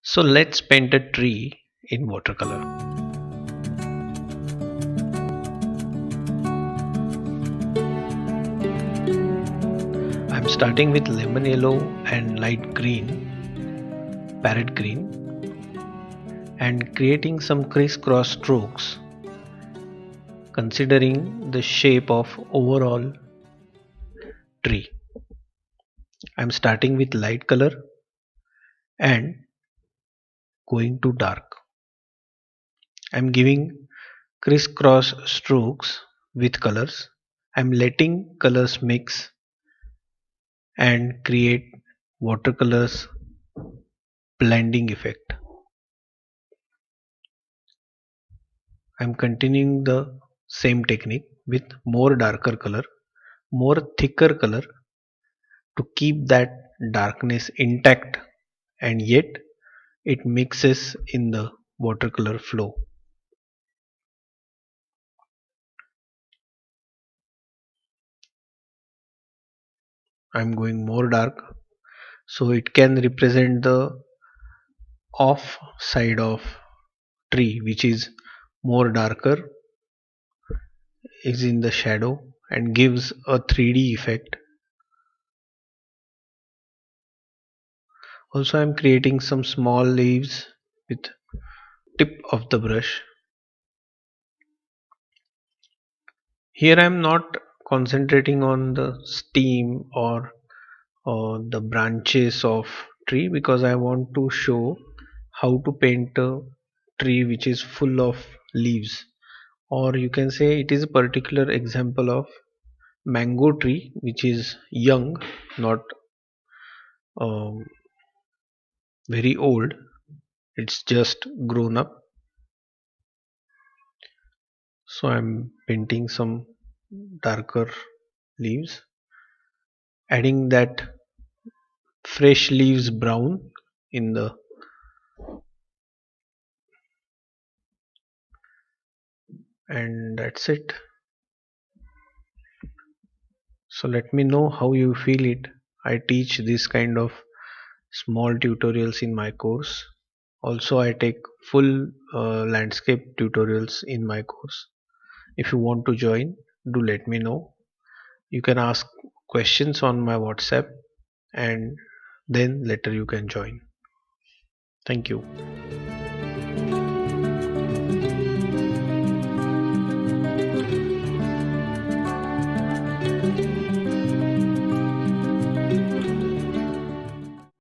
So let's paint a tree in watercolor. I'm starting with lemon yellow and light green, parrot green, and creating some crisscross strokes considering the shape of overall tree. I'm starting with light color and going to dark. I'm giving crisscross strokes with colors. I'm letting colors mix and create watercolors blending effect. I'm continuing the same technique with more darker color, more thicker color to keep that darkness intact and yet it mixes in the watercolor flow. I'm going more dark so it can represent the off side of tree which is more darker, is in the shadow and gives a 3D effect. Also I'm creating some small leaves with tip of the brush. Here I'm not concentrating on the stem or the branches of tree because I want to show how to paint a tree which is full of leaves, or you can say it is a particular example of mango tree which is young, not um, very old, it's just grown up. So I'm painting some darker leaves, adding that fresh leaves brown in the, and that's it. So let me know how you feel it. I teach this kind of small tutorials in my course. Also I take full landscape tutorials in my course. If you want to join, do let me know. You can ask questions on my WhatsApp and then later you can join. Thank you.